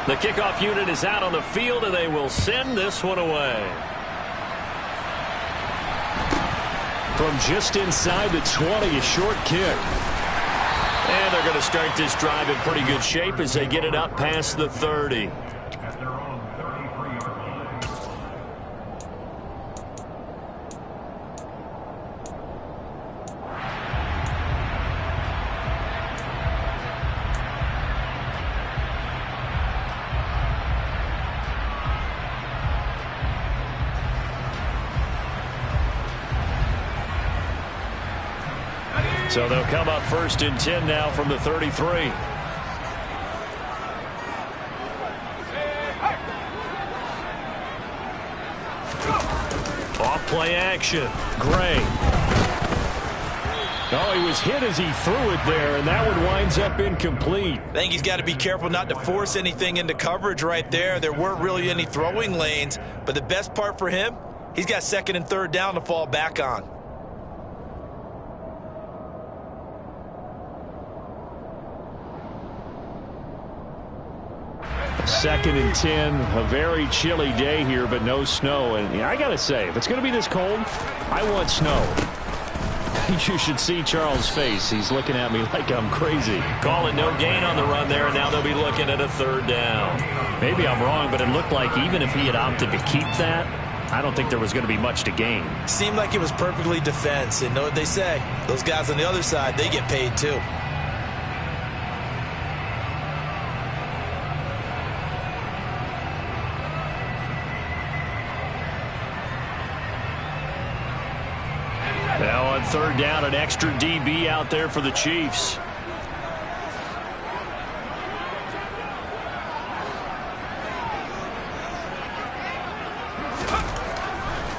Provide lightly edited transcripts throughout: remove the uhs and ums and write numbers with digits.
The kickoff unit is out on the field, and they will send this one away. From just inside the 20, a short kick. And they're going to start this drive in pretty good shape as they get it up past the 30. So they'll come up 1st and 10 now from the 33. Off play action. Gray. Oh, he was hit as he threw it there, and that one winds up incomplete. I think he's got to be careful not to force anything into coverage right there. There weren't really any throwing lanes, but the best part for him, he's got 2nd and 3rd down to fall back on. Second and 10, a very chilly day here, but no snow. And I got to say, if it's going to be this cold, I want snow. You should see Charles' face. He's looking at me like I'm crazy. Call it no gain on the run there, and now they'll be looking at a 3rd down. Maybe I'm wrong, but it looked like even if he had opted to keep that, I don't think there was going to be much to gain. Seemed like it was perfectly defense. And know what they say? Those guys on the other side, they get paid too. Now on 3rd down, an extra DB out there for the Chiefs.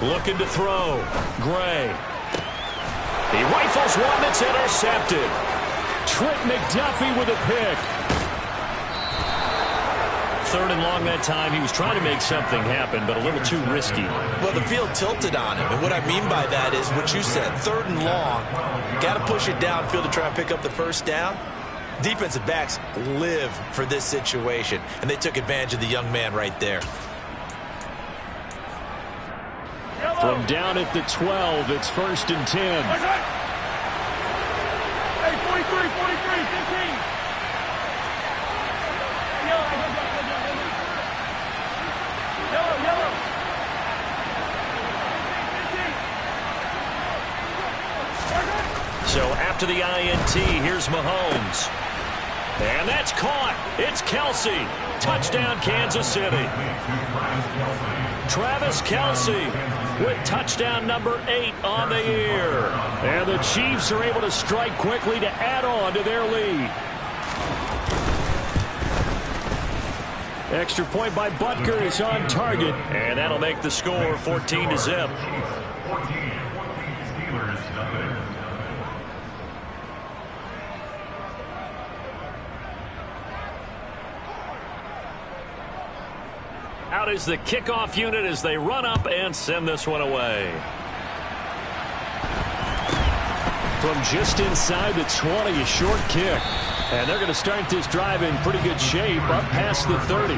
Looking to throw. Gray. He rifles one that's intercepted. Trent McDuffie with a pick. 3rd and long that time. He was trying to make something happen, but a little too risky. Well, the field tilted on him, and what I mean by that is what you said. 3rd and long, got to push it downfield to try and pick up the 1st down. Defensive backs live for this situation, and they took advantage of the young man right there. From down at the 12, it's 1st and 10. Hey, 43, 15. Yellow. So after the INT, here's Mahomes. And that's caught. It's Kelsey. Touchdown, Kansas City. Travis Kelsey with touchdown number 8 on the year. And the Chiefs are able to strike quickly to add on to their lead. Extra point by Butker is on target. And that'll make the score 14-0. Out is the kickoff unit as they run up and send this one away. From just inside the 20, a short kick. And they're going to start this drive in pretty good shape up past the 30.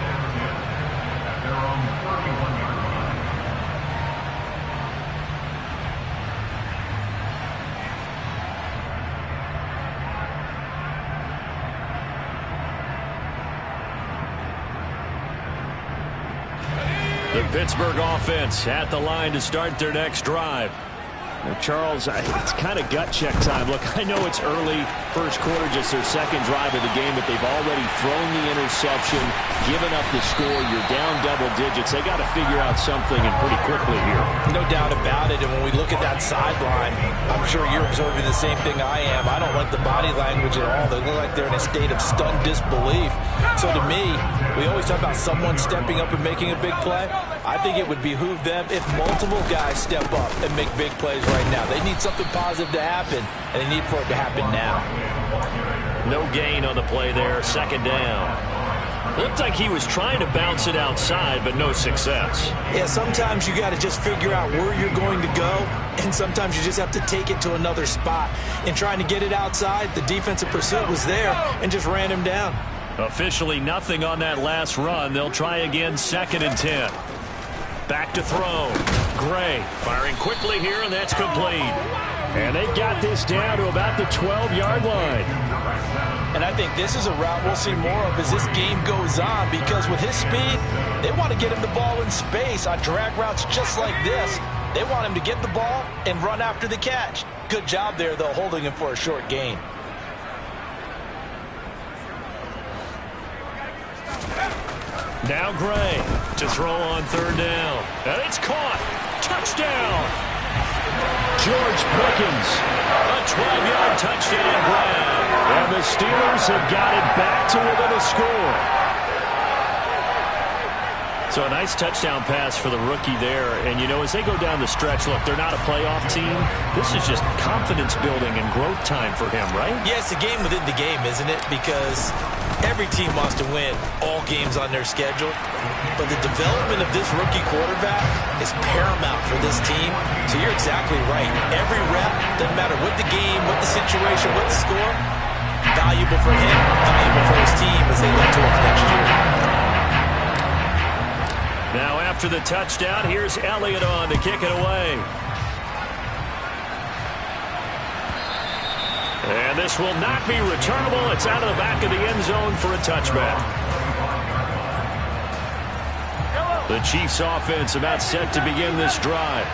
The Pittsburgh offense at the line to start their next drive. Now, Charles, it's kind of gut check time. Look, I know it's early, first quarter, just their 2nd drive of the game, but they've already thrown the interception, given up the score. You're down double digits. They got to figure out something, and pretty quickly here. No doubt about it. And when we look at that sideline, I'm sure you're observing the same thing I am. I don't like the body language at all. They look like they're in a state of stunned disbelief. So to me, we always talk about someone stepping up and making a big play. I think it would behoove them if multiple guys step up and make big plays right now. They need something positive to happen, and they need for it to happen now. No gain on the play there, 2nd down. Looked like he was trying to bounce it outside, but no success. Yeah, sometimes you got to just figure out where you're going to go, and sometimes you just have to take it to another spot. In trying to get it outside, the defensive pursuit was there and just ran him down. Officially nothing on that last run. They'll try again, 2nd and 10. Back to throw. Gray firing quickly here, and that's complete. And they've got this down to about the 12-yard line. And I think this is a route we'll see more of as this game goes on, because with his speed, they want to get him the ball in space on drag routes just like this. They want him to get the ball and run after the catch. Good job there, though, holding him for a short gain. Now Gray to throw on 3rd down. And it's caught. Touchdown. George Pickens. A 12-yard touchdown grab. And the Steelers have got it back to within a score. So a nice touchdown pass for the rookie there. And, you know, as they go down the stretch, look, they're not a playoff team. This is just confidence building and growth time for him, right? Yeah, it's a game within the game, isn't it? Because every team wants to win all games on their schedule. But the development of this rookie quarterback is paramount for this team. So you're exactly right. Every rep, doesn't matter what the game, what the situation, what the score, valuable for him, valuable for his team as they look towards next year. Now after the touchdown, here's Elliott on to kick it away. And this will not be returnable. It's out of the back of the end zone for a touchback. The Chiefs offense about set to begin this drive.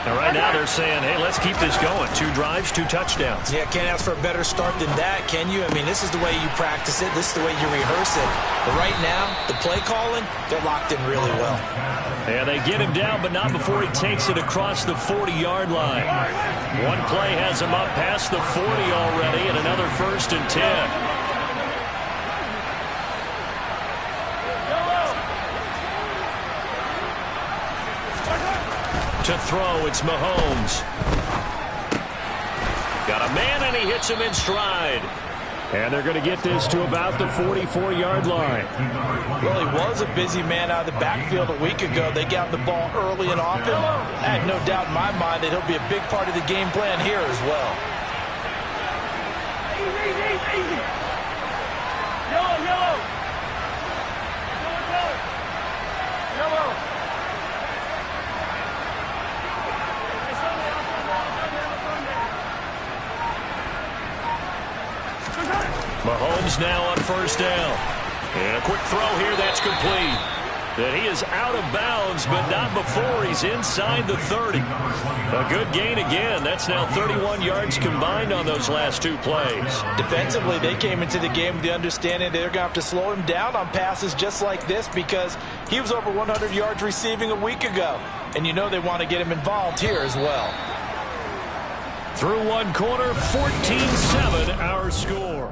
Now right now they're saying, hey, let's keep this going. 2 drives, 2 touchdowns. Yeah, can't ask for a better start than that, can you? I mean, this is the way you practice it. This is the way you rehearse it. But right now, the play calling, they're locked in really well. And they get him down, but not before he takes it across the 40-yard line. One play has him up past the 40 already, and another 1st and 10. To throw, it's Mahomes. Got a man, and he hits him in stride. And they're going to get this to about the 44-yard line. Well, he was a busy man out of the backfield a week ago. They got the ball early and often. I have no doubt in my mind that he'll be a big part of the game plan here as well. Easy. Yellow. Mahomes now on 1st down. And a quick throw here, that's complete. That he is out of bounds, but not before he's inside the 30. A good gain again. That's now 31 yards combined on those last 2 plays. Defensively, they came into the game with the understanding they're going to have to slow him down on passes just like this, because he was over 100 yards receiving a week ago. And you know they want to get him involved here as well. Through one quarter, 14-7 our score.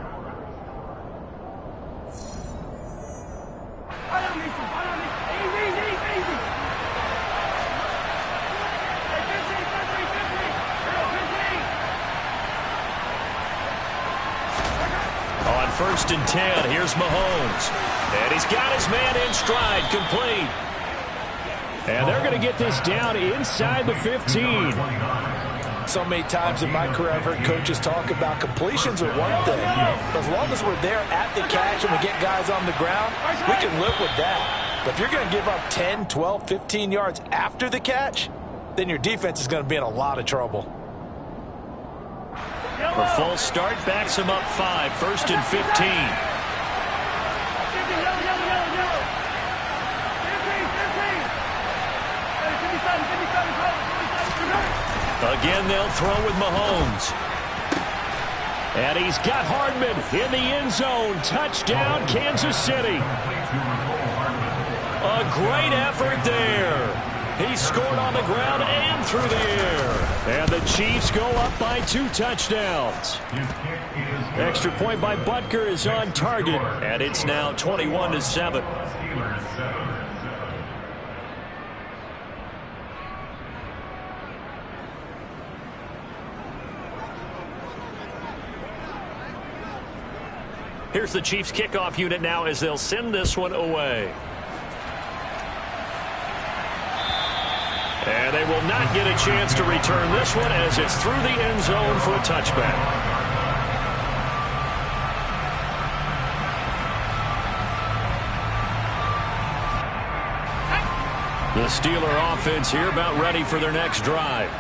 On 1st and 10, here's Mahomes. And he's got his man in stride, complete. And they're going to get this down inside the 15. So many times in my career I've heard coaches talk about completions are one thing. But as long as we're there at the catch and we get guys on the ground, we can live with that. But if you're going to give up 10, 12, 15 yards after the catch, then your defense is going to be in a lot of trouble. A false start backs him up 5, 1st and 15. Again, they'll throw with Mahomes. And he's got Hardman in the end zone. Touchdown, Kansas City. A great effort there. He scored on the ground and through the air. And the Chiefs go up by 2 touchdowns. Extra point by Butker is on target. And it's now 21-7. Here's the Chiefs kickoff unit now as they'll send this one away. And they will not get a chance to return this one as it's through the end zone for a touchback. The Steeler offense here about ready for their next drive.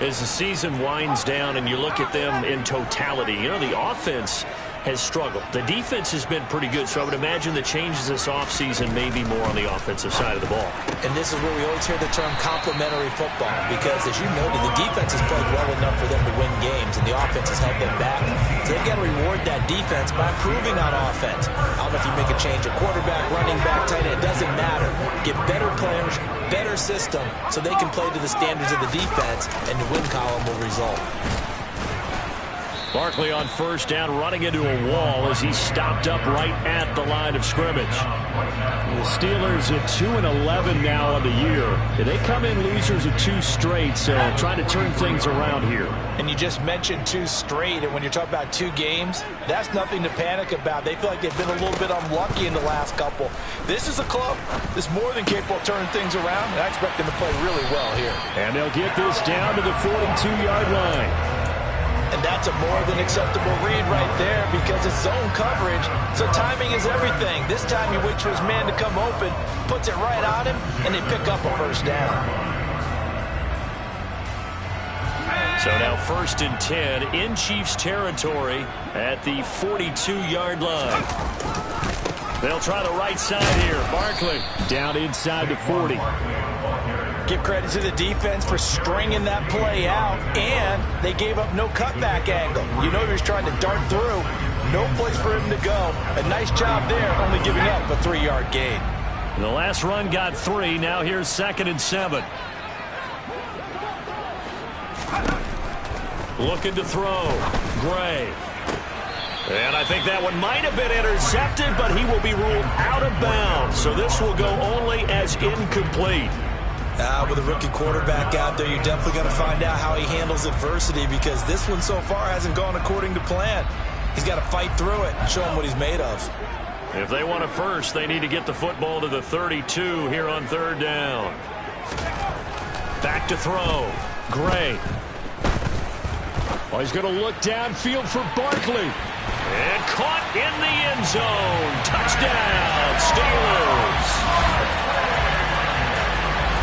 As the season winds down and you look at them in totality, you know, the offense has struggled. The defense has been pretty good, so I would imagine the changes this offseason may be more on the offensive side of the ball. And this is where we always hear the term complementary football, because as you noted, the defense has played well enough for them to win games, and the offense has held them back. So they've got to reward that defense by improving on offense. I don't know if you make a change at quarterback, running back, tight end, it doesn't matter. Get better players, better system, so they can play to the standards of the defense, and the win column will result. Barkley on first down, running into a wall as he's stopped up right at the line of scrimmage. The Steelers at 2-11 now on the year. They come in losers of 2 straight, so trying to turn things around here. And you just mentioned 2 straight, and when you're talking about 2 games, that's nothing to panic about. They feel like they've been a little bit unlucky in the last couple. This is a club that's more than capable of turning things around, and I expect them to play really well here. And they'll get this down to the 42-yard line. And that's a more than acceptable read right there, because it's zone coverage, so timing is everything. This time he waits for his man to come open, puts it right on him, and they pick up a first down. So now 1st and 10 in Chiefs territory at the 42-yard line. They'll try the right side here. Barkley down inside the 40. Give credit to the defense for stringing that play out, and they gave up no cutback angle. You know he was trying to dart through. No place for him to go. A nice job there, only giving up a 3-yard gain. The last run got 3. Now here's 2nd and 7. Looking to throw. Gray. And I think that one might have been intercepted, but he will be ruled out of bounds. So this will go only as incomplete. With a rookie quarterback out there, you're definitely going to find out how he handles adversity, because this one so far hasn't gone according to plan. He's got to fight through it and show him what he's made of. If they want a first, they need to get the football to the 32 here on 3rd down. Back to throw. Gray. Oh, he's going to look downfield for Barkley. And caught in the end zone. Touchdown, Steelers.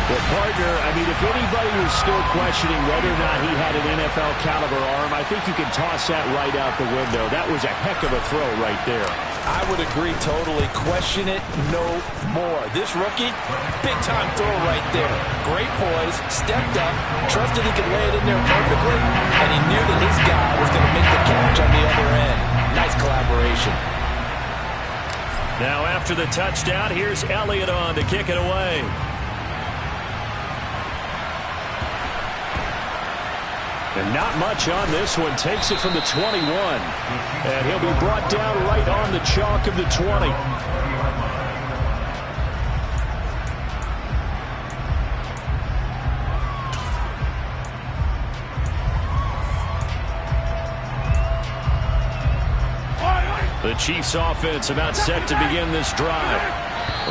Well, partner, I mean, if anybody was still questioning whether or not he had an NFL caliber arm, I think you can toss that right out the window. That was a heck of a throw right there. I would agree totally. Question it no more. This rookie, big-time throw right there. Great poise, stepped up, trusted he could lay it in there perfectly, and he knew that his guy was going to make the catch on the other end. Nice collaboration. Now after the touchdown, here's Elliott on to kick it away. And not much on this one. Takes it from the 21. And he'll be brought down right on the chalk of the 20. The Chiefs offense about set to begin this drive.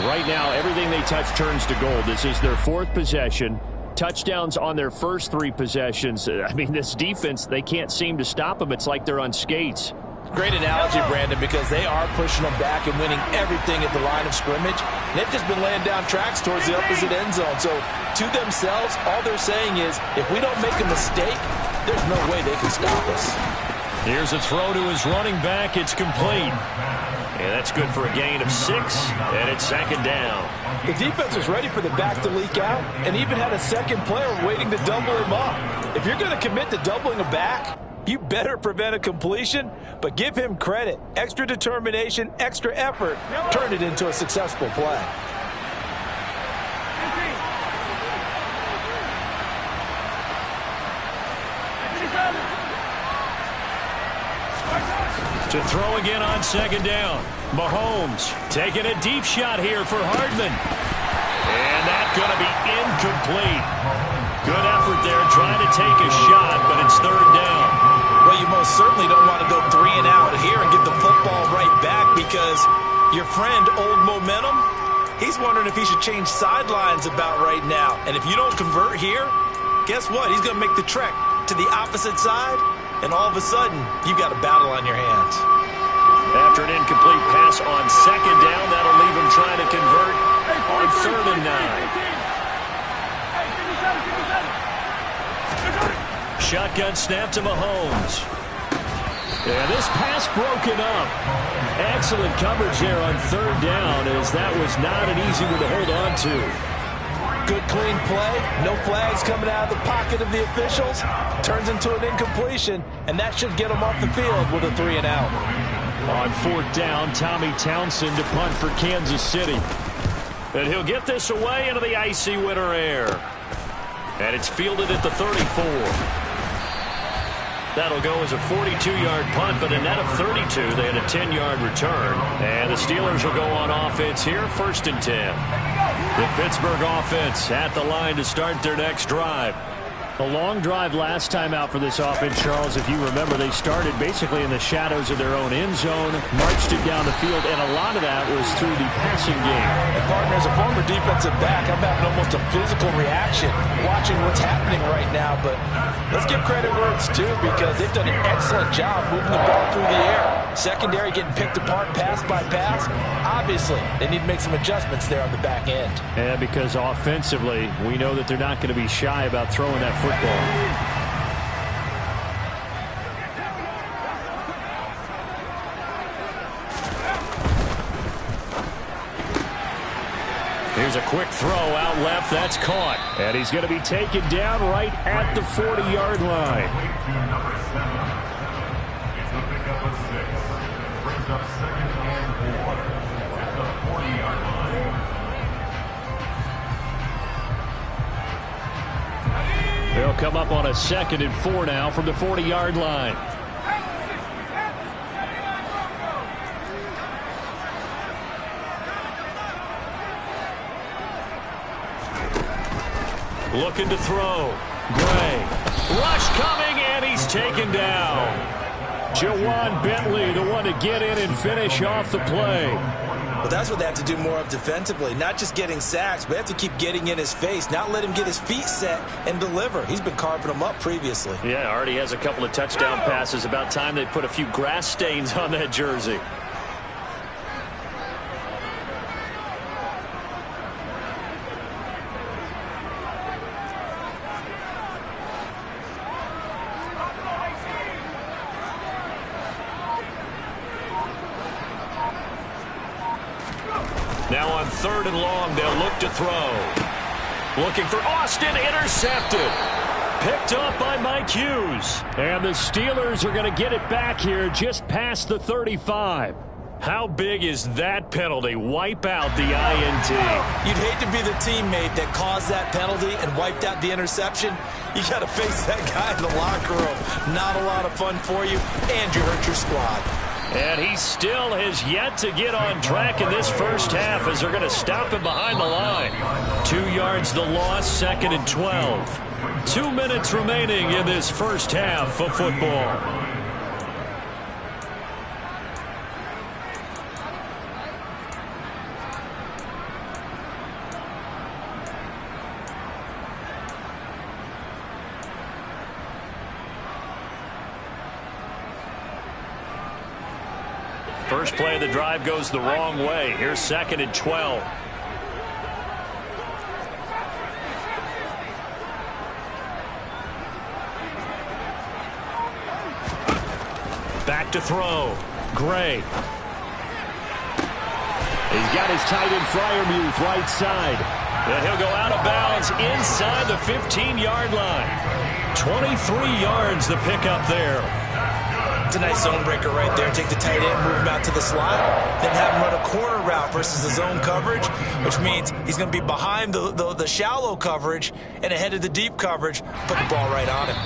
Right now, everything they touch turns to gold. This is their 4th possession. Touchdowns on their first 3 possessions. I mean, this defense, they can't seem to stop them. It's like they're on skates. Great analogy, Brandon, because they are pushing them back and winning everything at the line of scrimmage. And they've just been laying down tracks towards the opposite end zone. So to themselves, all they're saying is, if we don't make a mistake, there's no way they can stop us. Here's a throw to his running back. It's complete. And that's good for a gain of 6, and it's 2nd down. The defense was ready for the back to leak out and even had a second player waiting to double him up. If you're going to commit to doubling a back, you better prevent a completion, but give him credit. Extra determination, extra effort, turn it into a successful play. To throw again on 2nd down. Mahomes taking a deep shot here for Hardman. And that's going to be incomplete. Good effort there trying to take a shot, but it's 3rd down. Well, you most certainly don't want to go 3 and out here and get the football right back, because your friend, Old Momentum, he's wondering if he should change sidelines about right now. And if you don't convert here, guess what? He's going to make the trek to the opposite side, and all of a sudden, you've got a battle on your hands. After an incomplete pass on 2nd down, that'll leave him trying to convert on 3rd and 9. shotgun snap to Mahomes. And this pass broken up. Excellent coverage there on third down, as that was not an easy one to hold on to. Good clean play. No flags coming out of the pocket of the officials. Turns into an incompletion, and that should get him off the field with a 3 and out. On fourth down, Tommy Townsend to punt for Kansas City. And he'll get this away into the icy winter air. And it's fielded at the 34. That'll go as a 42-yard punt, but a net of 32. They had a 10-yard return. And the Steelers will go on offense here, 1st and 10. The Pittsburgh offense at the line to start their next drive. A long drive last time out for this offense, Charles. If you remember, they started basically in the shadows of their own end zone, marched it down the field, and a lot of that was through the passing game. And partner, as a former defensive back, I'm having almost a physical reaction watching what's happening right now. But let's give credit where it's due, because they've done an excellent job moving the ball through the air. Secondary getting picked apart pass by pass. Obviously, they need to make some adjustments there on the back end. And because offensively, we know that they're not going to be shy about throwing that football. Here's a quick throw out left. That's caught. And he's going to be taken down right at the 40-yard line. It's a pickup of 6. Brings up 2nd and 4 at the 40-yard line. They'll come up on a 2nd and 4 now from the 40-yard line. Looking to throw. Gray. Rush coming, and he's taken down. Jawan Bentley, the one to get in and finish off the play. Well, that's what they have to do more of defensively. Not just getting sacks, but they have to keep getting in his face. Not let him get his feet set and deliver. He's been carving them up previously. Yeah, already has a couple of touchdown passes. About time they put a few grass stains on that jersey. Now on 3rd and long, they'll look to throw. Looking for Austin, intercepted. Picked up by Mike Hughes. And the Steelers are going to get it back here just past the 35. How big is that penalty? Wipe out the INT. You'd hate to be the teammate that caused that penalty and wiped out the interception. You got to face that guy in the locker room. Not a lot of fun for you, and you hurt your squad. And he still has yet to get on track in this first half, as they're going to stop him behind the line. 2 yards the loss, 2nd and 12. 2 minutes remaining in this first half of football. First play of the drive goes the wrong way. Here's 2nd and 12. Back to throw. Gray. He's got his tight end Freiermuth right side. And he'll go out of bounds inside the 15-yard line. 23 yards the pickup there. It's a nice zone breaker right there. Take the tight end, move him out to the slot, then have him run a corner route versus the zone coverage, which means he's going to be behind the shallow coverage and ahead of the deep coverage. Put the ball right on him.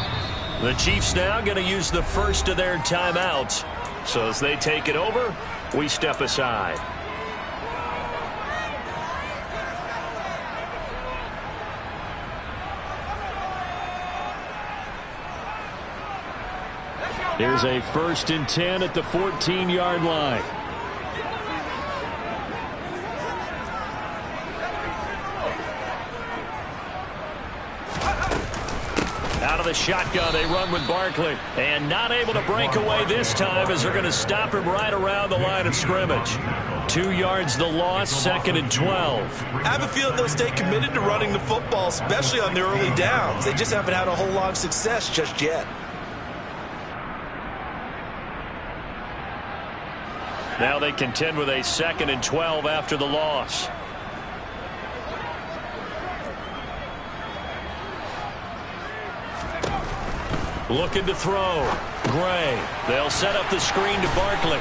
The Chiefs now going to use the first of their timeouts. So as they take it over, we step aside. Here's a 1st and 10 at the 14-yard line. Out of the shotgun, they run with Barkley. And not able to break away this time as they're going to stop him right around the line of scrimmage. 2 yards the loss, 2nd and 12. I have a feeling they'll stay committed to running the football, especially on the early downs. They just haven't had a whole lot of success just yet. Now they contend with a 2nd and 12 after the loss. Looking to throw. Gray. They'll set up the screen to Barkley.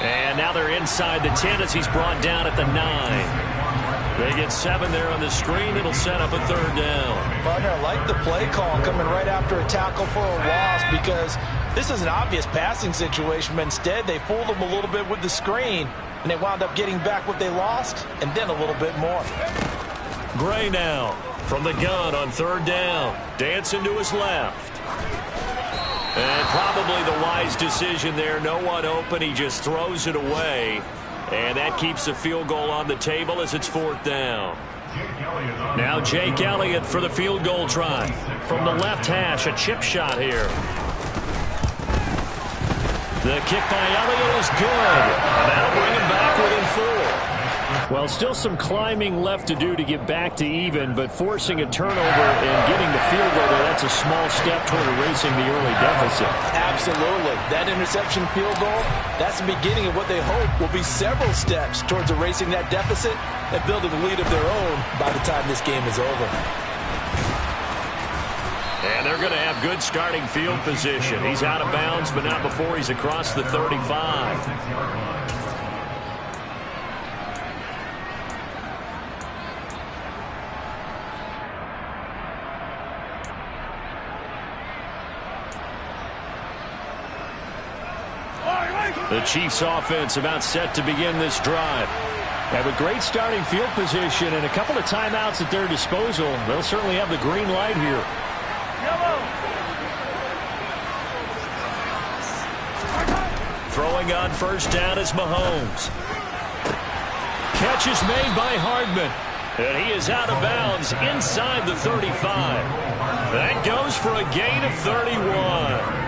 And now they're inside the 10 as he's brought down at the 9. They get 7 there on the screen. It'll set up a 3rd down. Partner, I like the play call coming right after a tackle for a loss because this is an obvious passing situation, but instead they fooled them a little bit with the screen, and they wound up getting back what they lost and then a little bit more. Gray now from the gun on 3rd down. Dancing to his left. And probably the wise decision there. No one open. He just throws it away. And that keeps the field goal on the table as it's 4th down. Now Jake Elliott for the field goal try. From the left hash, a chip shot here. The kick by Elliott is good. And that'll bring him back within 4. Well, still some climbing left to do to get back to even, but forcing a turnover and getting the field goal there, that's a small step toward erasing the early deficit. Absolutely. That interception field goal, that's the beginning of what they hope will be several steps towards erasing that deficit and building a lead of their own by the time this game is over. And they're going to have good starting field position. He's out of bounds, but not before he's across the 35. The Chiefs offense about set to begin this drive. Have a great starting field position and a couple of timeouts at their disposal. They'll certainly have the green light here. Throwing on 1st down is Mahomes. Catch is made by Hardman. And he is out of bounds inside the 35. That goes for a gain of 31.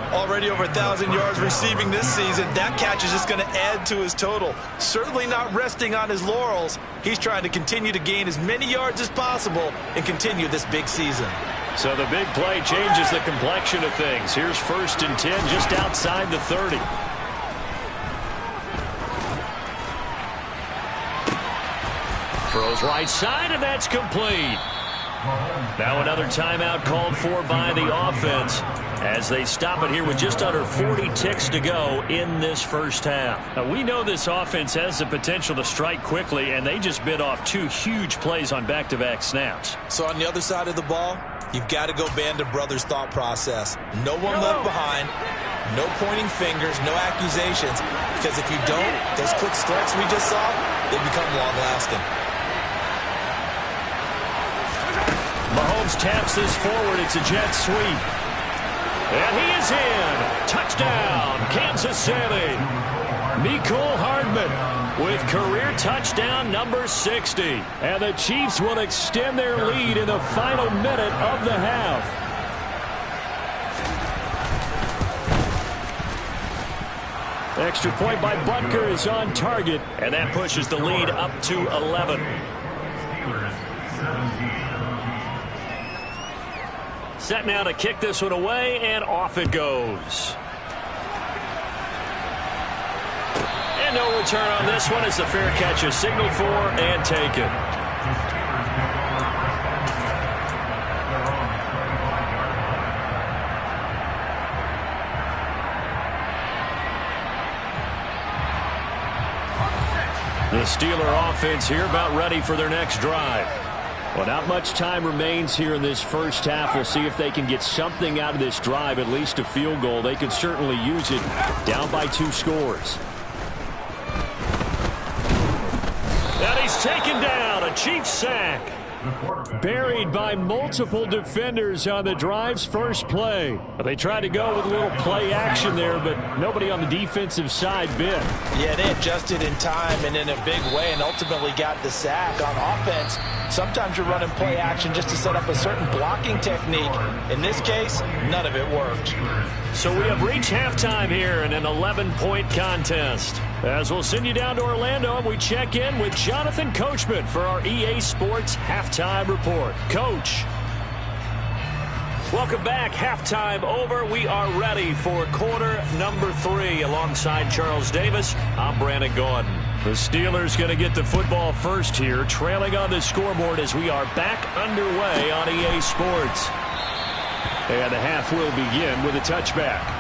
Already over 1,000 yards receiving this season. That catch is just going to add to his total. Certainly not resting on his laurels. He's trying to continue to gain as many yards as possible and continue this big season. So the big play changes the complexion of things. Here's 1st and 10 just outside the 30. Throws right side, and that's complete. Now another timeout called for by the offense as they stop it here with just under 40 ticks to go in this 1st half. Now, we know this offense has the potential to strike quickly, and they just bit off 2 huge plays on back-to-back snaps. So on the other side of the ball, you've got to go Band of Brothers thought process. No one left behind, no pointing fingers, no accusations, because if you don't, those quick strikes we just saw, they become long-lasting. Mahomes taps this forward. It's a jet sweep. And he is in. Touchdown, Kansas City. Mecole Hardman with career touchdown number 60. And the Chiefs will extend their lead in the final minute of the half. Extra point by Butker is on target. And that pushes the lead up to 11. Set now to kick this one away, and off it goes. And no return on this one as the fair catch is signaled for and taken. The Steeler offense here about ready for their next drive. Well, not much time remains here in this 1st half. We'll see if they can get something out of this drive, at least a field goal. They could certainly use it down by 2 scores. And he's taken down, a Chiefs sack. Buried by multiple defenders on the drive's first play. They tried to go with a little play action there, but nobody on the defensive side bit. Yeah, they adjusted in time and in a big way and ultimately got the sack. On offense, sometimes you're running play action just to set up a certain blocking technique. In this case, none of it worked. So we have reached halftime here in an 11-point contest. As we'll send you down to Orlando, and we check in with Jonathan Coachman for our EA Sports Halftime Report. Coach. Welcome back. Halftime over. We are ready for quarter number 3. Alongside Charles Davis, I'm Brandon Gordon. The Steelers going to get the football first here, trailing on the scoreboard as we are back underway on EA Sports. And the half will begin with a touchback.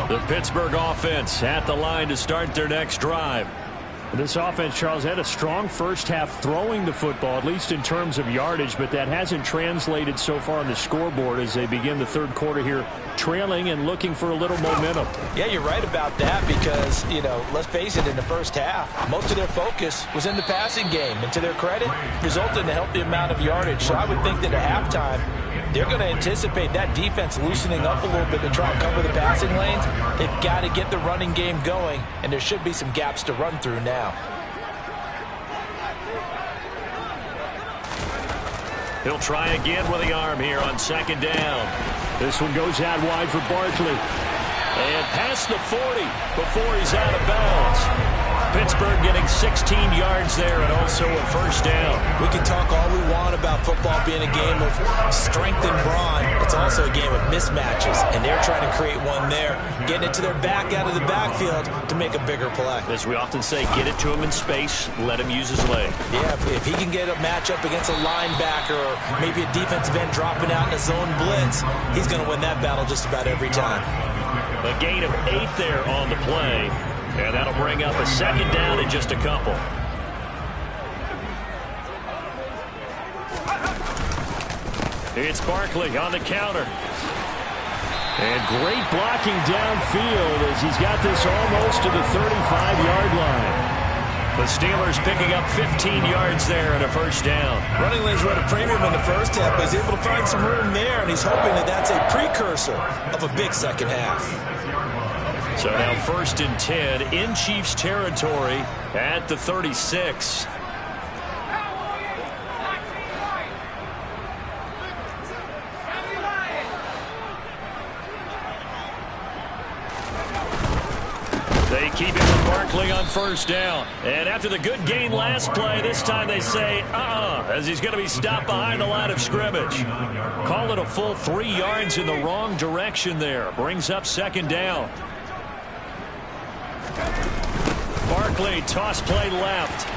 The Pittsburgh offense at the line to start their next drive. This offense, Charles, had a strong first half throwing the football, at least in terms of yardage, but that hasn't translated so far on the scoreboard as they begin the third quarter here, trailing and looking for a little momentum. Yeah, you're right about that because, let's face it, in the first half, most of their focus was in the passing game. And to their credit, resulted in a healthy amount of yardage. So I would think that at halftime, they're going to anticipate that defense loosening up a little bit to try and cover the passing lanes. They've got to get the running game going, and there should be some gaps to run through now. He'll try again with the arm here on second down. This one goes out wide for Barkley. And past the 40 before he's out of bounds. Pittsburgh getting 16 yards there and also a first down. We can talk all we want about football being a game of strength and brawn. It's also a game of mismatches, and they're trying to create one there, getting it to their back out of the backfield to make a bigger play. As we often say, get it to him in space, let him use his leg. Yeah, if he can get a matchup against a linebacker or maybe a defensive end dropping out in a zone blitz, he's going to win that battle just about every time. A gain of 8 there on the play. And that'll bring up a second down in just a couple. It's Barkley on the counter. And great blocking downfield as he's got this almost to the 35-yard line. The Steelers picking up 15 yards there and a first down. Running lanes were at a premium in the first half, but he's able to find some room there, and he's hoping that that's a precursor of a big second half. So now 1st and 10 in Chiefs territory at the 36. They keep it with Barkley on first down. And after the good gain last play, this time they say, as he's going to be stopped behind the line of scrimmage. Call it a full 3 yards in the wrong direction there. Brings up second down. Barkley, toss play left.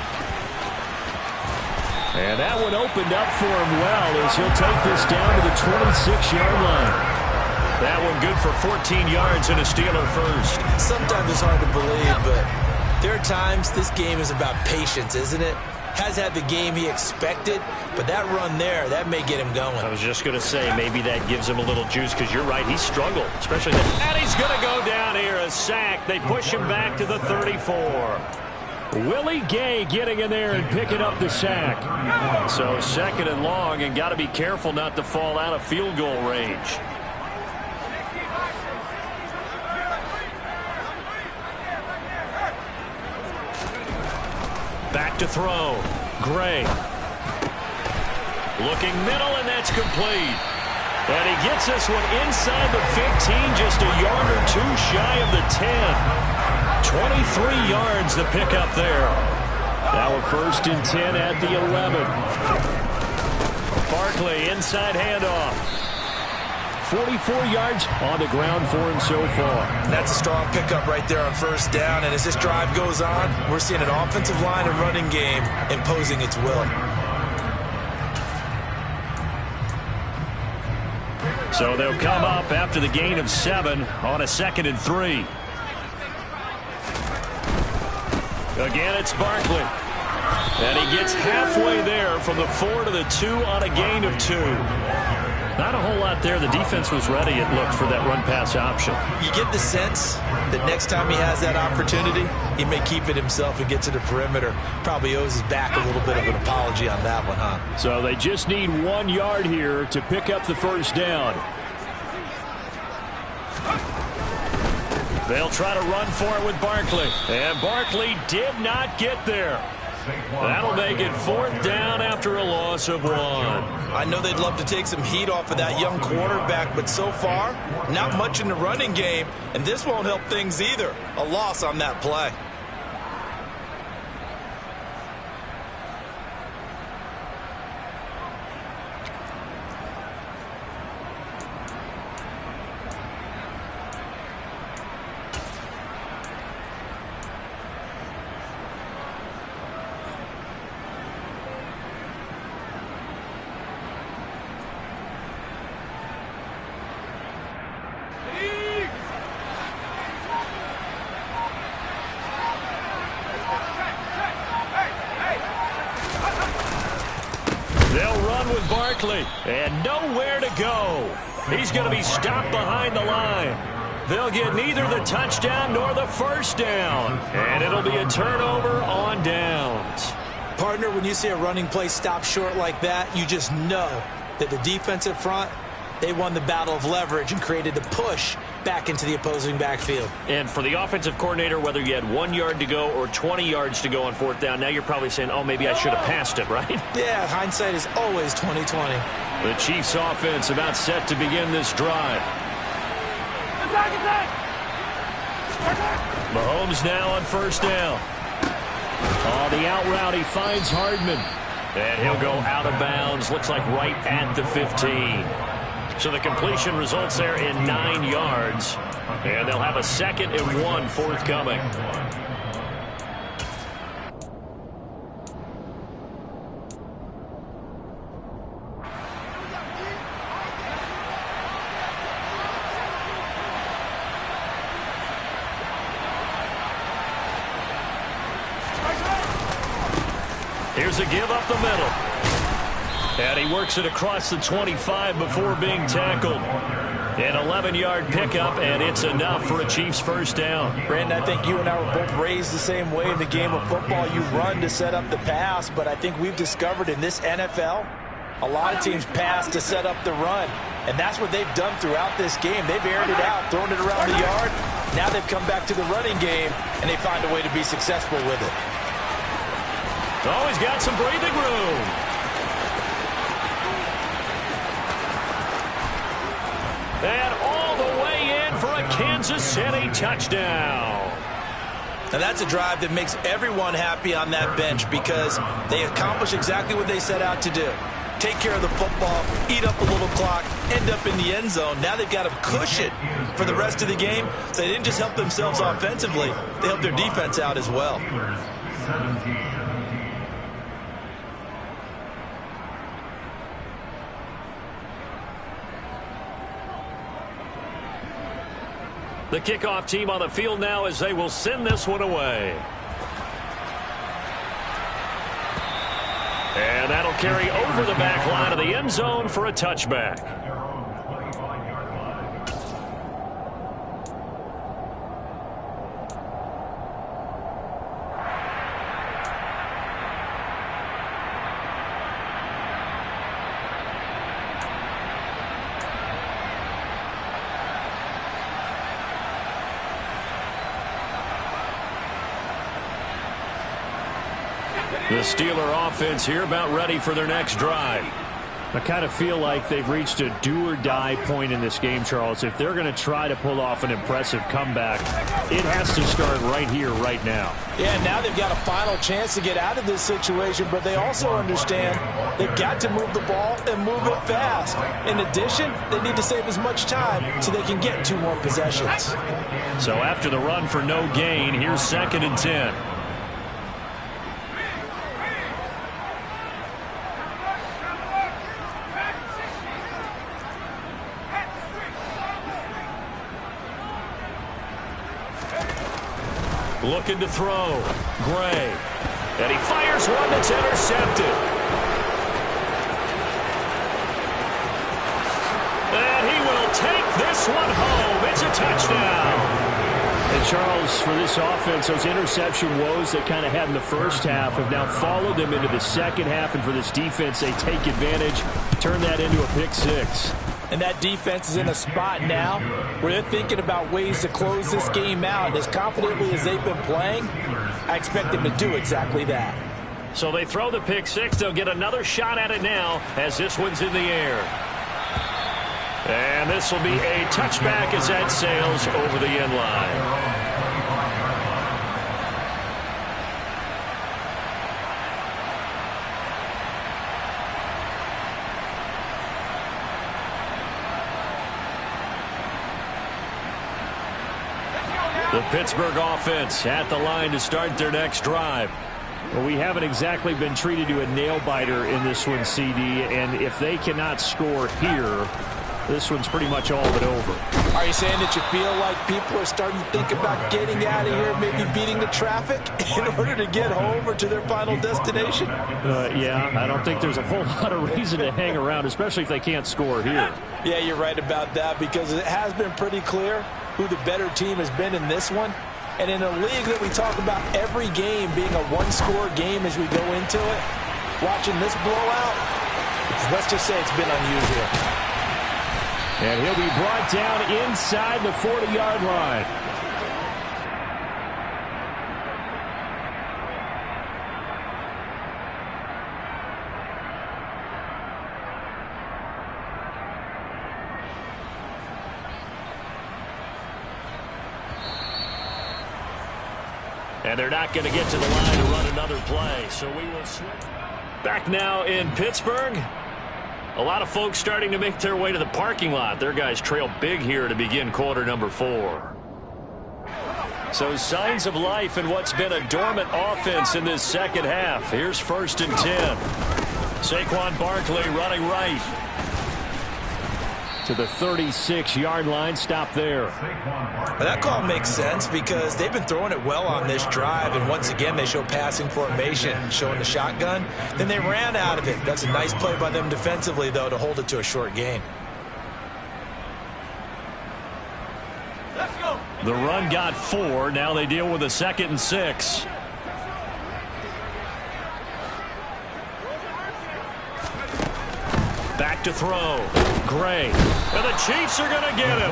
And that one opened up for him well as he'll take this down to the 26-yard line. That one good for 14 yards and a Steeler first. Sometimes it's hard to believe, but there are times this game is about patience, isn't it? Has had the game he expected, but that run there, that may get him going. I was just going to say, maybe that gives him a little juice because you're right, he struggled, especially that. And he's going to go down here, a sack. They push him back to the 34. Willie Gay getting in there and picking up the sack. So second and long, and got to be careful not to fall out of field goal range. Back to throw. Gray. Looking middle, and that's complete. And he gets this one inside the 15, just a yard or two shy of the 10. 23 yards the pickup there. Now a 1st and 10 at the 11. Barkley, inside handoff. 44 yards on the ground for him so far. That's a strong pickup right there on first down. And as this drive goes on, we're seeing an offensive line and running game imposing its will. So they'll come up after the gain of 7 on a 2nd and 3. Again, it's Barkley. And he gets halfway there from the 4 to the 2 on a gain of 2. Not a whole lot there. The defense was ready, it looked, for that run-pass option. You get the sense that next time he has that opportunity, he may keep it himself and get to the perimeter. Probably owes his back a little bit of an apology on that one, huh? So they just need 1 yard here to pick up the first down. They'll try to run for it with Barkley. And Barkley did not get there. That'll make it 4th down after a loss of 1. I know they'd love to take some heat off of that young quarterback, but so far, not much in the running game, and this won't help things either. A loss on that play. And nowhere to go. He's going to be stopped behind the line. They'll get neither the touchdown nor the first down. And it'll be a turnover on downs. Partner, when you see a running play stop short like that, you just know that the defensive front, they won the battle of leverage and created the push back into the opposing backfield. And for the offensive coordinator, whether you had 1 yard to go or 20 yards to go on 4th down, now you're probably saying, oh, maybe I should have passed it, right? Yeah, hindsight is always 20/20. The Chiefs offense about set to begin this drive. Mahomes now on 1st down. On the out route, he finds Hardman. And he'll go out of bounds, looks like right at the 15. So the completion results there in 9 yards. And they'll have a 2nd and 1 forthcoming. Here's a give up the middle. And he works it across the 25 before being tackled. An 11-yard pickup, and it's enough for a Chiefs first down. Brandon, I think you and I were both raised the same way in the game of football. You run to set up the pass, but I think we've discovered in this NFL, a lot of teams pass to set up the run. And that's what they've done throughout this game. They've aired it out, thrown it around the yard. Now they've come back to the running game, and they find a way to be successful with it. Oh, he's got some breathing room. And all the way in for a Kansas City touchdown. And that's a drive that makes everyone happy on that bench because they accomplish exactly what they set out to do. Take care of the football, eat up a little clock, end up in the end zone. Now they've got a cushion for the rest of the game. So they didn't just help themselves offensively, they helped their defense out as well. 17. The kickoff team on the field now as they will send this one away. And that'll carry over the back line of the end zone for a touchback. The Steeler offense here about ready for their next drive. I kind of feel like they've reached a do-or-die point in this game, Charles. If they're going to try to pull off an impressive comeback, it has to start right here, right now. Yeah, now they've got a final chance to get out of this situation, but they also understand they've got to move the ball and move it fast. In addition, they need to save as much time so they can get 2 more possessions. So after the run for no gain, here's 2nd and 10. Looking to throw. Gray. And he fires one that's intercepted. And he will take this one home. It's a touchdown. And Charles, for this offense, those interception woes they kind of had in the first half have now followed them into the second half. And for this defense, they take advantage, turn that into a pick six. And that defense is in a spot now where they're thinking about ways to close this game out. As confidently as they've been playing, I expect them to do exactly that. So they throw the pick six. They'll get another shot at it now as this one's in the air. And this will be a touchback as that sails over the end line. The Pittsburgh offense at the line to start their next drive. Well, we haven't exactly been treated to a nail-biter in this one, CD, and if they cannot score here, this one's pretty much all but over. Are you saying that you feel like people are starting to think about getting out of here, maybe beating the traffic in order to get home or to their final destination? Yeah, I don't think there's a whole lot of reason to hang around, especially if they can't score here. Yeah, you're right about that, because it has been pretty clear who the better team has been in this one. And in a league that we talk about every game being a one-score game as we go into it, watching this blowout, let's just say it's been unusual. And he'll be brought down inside the 40-yard line. And they're not going to get to the line to run another play. So we will switch. Back now in Pittsburgh. A lot of folks starting to make their way to the parking lot. Their guys trail big here to begin quarter number 4. So signs of life in what's been a dormant offense in this second half. Here's 1st and 10. Saquon Barkley running right. To the 36-yard line, stop there. That call makes sense because they've been throwing it well on this drive, and once again they show passing formation, showing the shotgun. Then they ran out of it. That's a nice play by them defensively, though, to hold it to a short gain. Let's go. The run got 4. Now they deal with a 2nd and 6. Back to throw. Gray. And the Chiefs are going to get him.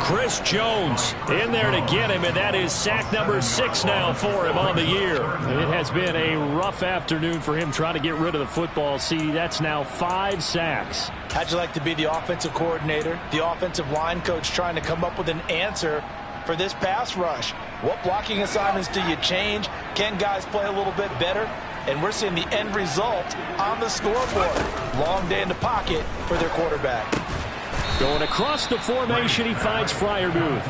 Chris Jones in there to get him, and that is sack number 6 now for him on the year. It has been a rough afternoon for him trying to get rid of the football. See, that's now 5 sacks. How'd you like to be the offensive coordinator, the offensive line coach trying to come up with an answer for this pass rush? What blocking assignments do you change? Can guys play a little bit better? And we're seeing the end result on the scoreboard. Long day in the pocket for their quarterback. Going across the formation, he finds Freiermuth.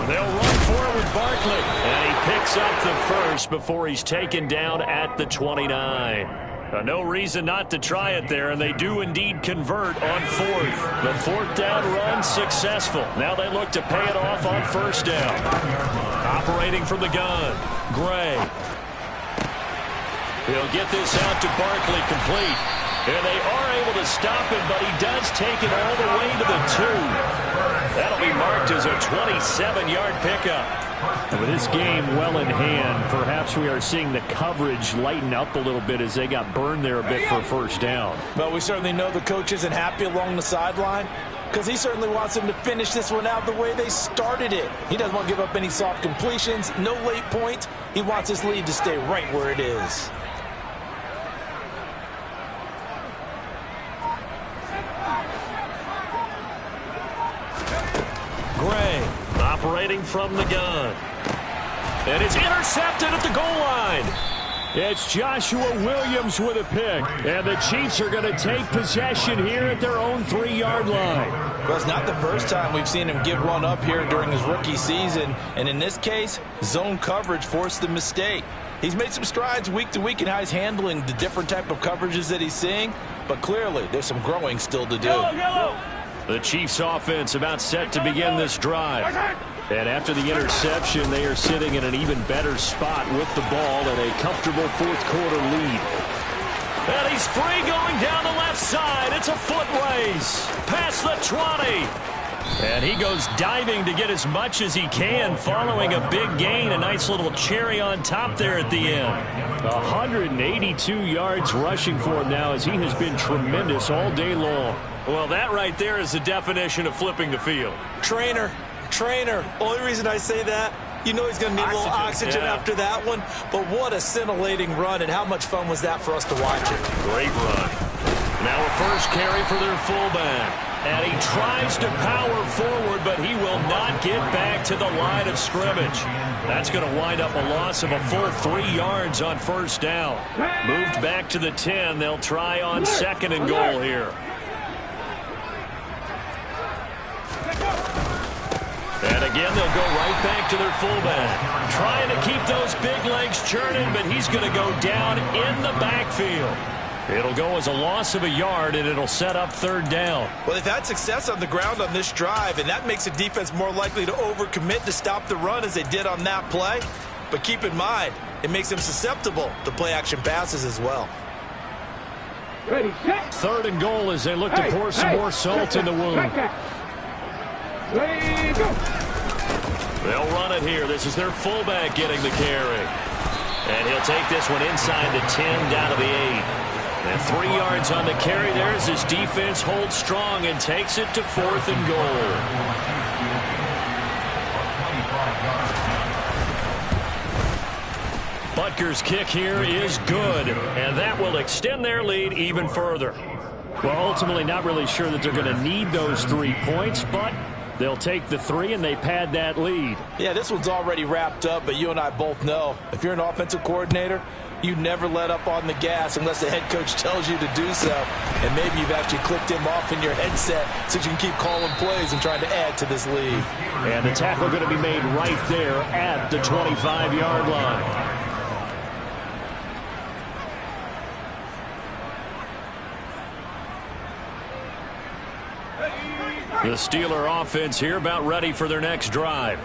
They'll run for it with Barkley. And he picks up the first before he's taken down at the 29. No reason not to try it there, and they do indeed convert on 4th. The 4th down run successful. Now they look to pay it off on 1st down. Operating from the gun, Gray. He'll get this out to Barkley complete. And they are able to stop him, but he does take it all the way to the 2. That'll be marked as a 27-yard pickup. And with this game well in hand, perhaps we are seeing the coverage lighten up a little bit as they got burned there a bit for a 1st down. But we certainly know the coach isn't happy along the sideline because he certainly wants them to finish this one out the way they started it. He doesn't want to give up any soft completions, no late points. He wants his lead to stay right where it is. Gray operating from the gun. And it's intercepted at the goal line. It's Joshua Williams with a pick. And the Chiefs are going to take possession here at their own 3-yard line. Well, it's not the first time we've seen him give one up here during his rookie season. And in this case, zone coverage forced the mistake. He's made some strides week to week in how he's handling the different type of coverages that he's seeing. But clearly, there's some growing still to do. Yellow. The Chiefs offense about set to begin this drive. And after the interception, they are sitting in an even better spot with the ball and a comfortable fourth quarter lead. And he's free going down the left side. It's a foot race. Past the 20. And he goes diving to get as much as he can following a big gain. A nice little cherry on top there at the end. 182 yards rushing for him now as he has been tremendous all day long. Well, that right there is the definition of flipping the field. Trainer. Only reason I say that, you know he's going to need a little oxygen after that one. But what a scintillating run, and how much fun was that for us to watch it. Great run. Now a first carry for their fullback. And he tries to power forward, but he will not get back to the line of scrimmage. That's going to wind up a loss of a full 3 yards on first down. Moved back to the 10. They'll try on second and goal here. And again, they'll go right back to their fullback. Trying to keep those big legs churning, but he's going to go down in the backfield. It'll go as a loss of a yard, and it'll set up third down. Well, they've had success on the ground on this drive, and that makes the defense more likely to overcommit to stop the run as they did on that play. But keep in mind, it makes them susceptible to play-action passes as well. Third and goal as they look to pour some more salt in the wound. They'll run it here. This is their fullback getting the carry. And he'll take this one inside the 10 down to the 8. And 3 yards on the carry there as his defense holds strong and takes it to fourth and goal. Butker's kick here is good, and that will extend their lead even further. Well, ultimately not really sure that they're going to need those 3 points, but they'll take the 3 and they pad that lead. Yeah, this one's already wrapped up, but you and I both know if you're an offensive coordinator, you never let up on the gas unless the head coach tells you to do so. And maybe you've actually clicked him off in your headset so you can keep calling plays and trying to add to this lead. And the tackle going to be made right there at the 25-yard line. The Steeler offense here about ready for their next drive.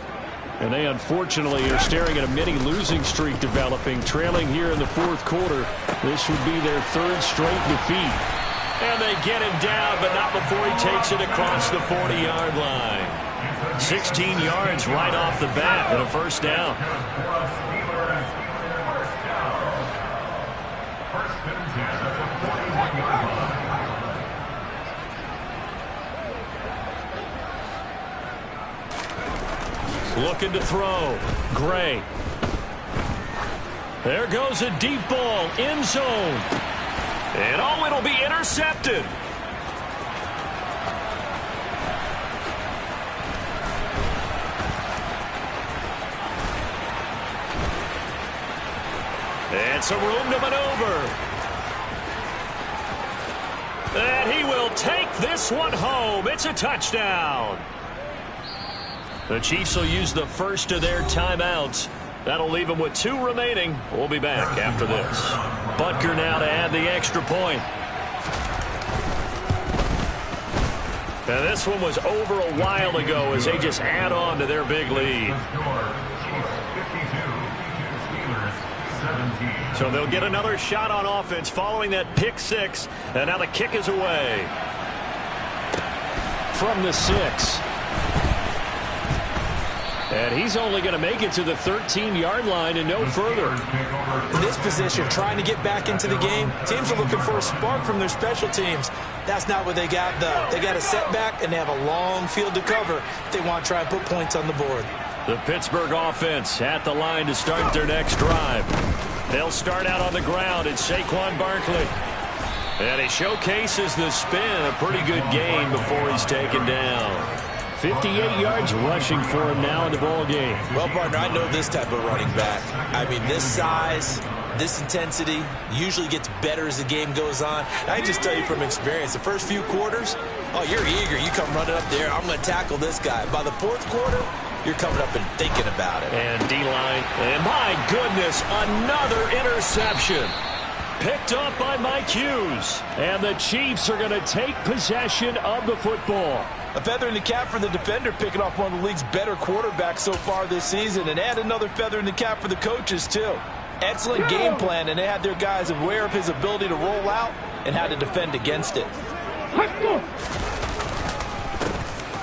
And they unfortunately are staring at a mini losing streak developing, trailing here in the fourth quarter. This would be their 3rd straight defeat. And they get him down, but not before he takes it across the 40-yard line. 16 yards right off the bat and a first down. Looking to throw. Gray. There goes a deep ball. End zone. And oh, it'll be intercepted. And some room to maneuver. And he will take this one home. It's a touchdown. The Chiefs will use the first of their timeouts. That'll leave them with 2 remaining. We'll be back after this. Butker now to add the extra point. And this one was over a while ago as they just add on to their big lead. So they'll get another shot on offense following that pick 6. And now the kick is away. From the 6. And he's only going to make it to the 13-yard line and no further. In this position, trying to get back into the game, teams are looking for a spark from their special teams. That's not what they got, though. They got a setback, and they have a long field to cover if they want to try and put points on the board. The Pittsburgh offense at the line to start their next drive. They'll start out on the ground. It's Saquon Barkley. And he showcases the spin. A pretty good game before he's taken down. 58 yards rushing for him now in the ball game. Well, partner, I know this type of running back. I mean, this size, this intensity usually gets better as the game goes on. I can just tell you from experience, the first few quarters, oh, you're eager. You come running up there, I'm going to tackle this guy. By the fourth quarter, you're coming up and thinking about it. And D-line, and my goodness, another interception. Picked up by Mike Hughes. And the Chiefs are going to take possession of the football. A feather in the cap for the defender, picking off one of the league's better quarterbacks so far this season, and add another feather in the cap for the coaches, too. Excellent game plan, and they had their guys aware of his ability to roll out and how to defend against it.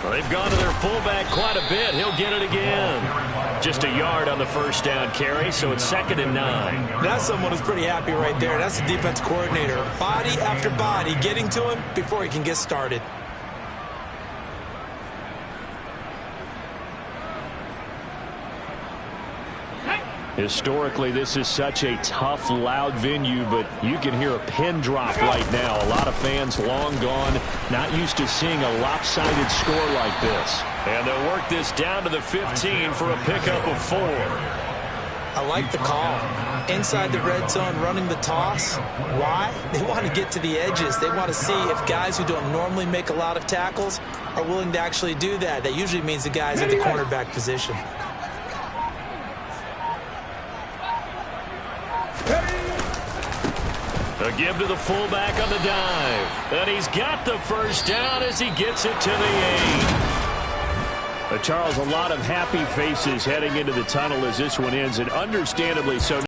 Well, they've gone to their fullback quite a bit. He'll get it again. Just a yard on the first down carry, so it's 2nd and 9. That's someone who's pretty happy right there. That's the defense coordinator. Body after body getting to him before he can get started. Historically, this is such a tough, loud venue, but you can hear a pin drop right now. A lot of fans long gone, not used to seeing a lopsided score like this. And they'll work this down to the 15 for a pickup of 4. I like the call. Inside the red zone, running the toss. Why? They want to get to the edges. They want to see if guys who don't normally make a lot of tackles are willing to actually do that. That usually means the guys at the cornerback position. A give to the fullback on the dive. And he's got the first down as he gets it to the 8. Charles, a lot of happy faces heading into the tunnel as this one ends, and understandably so.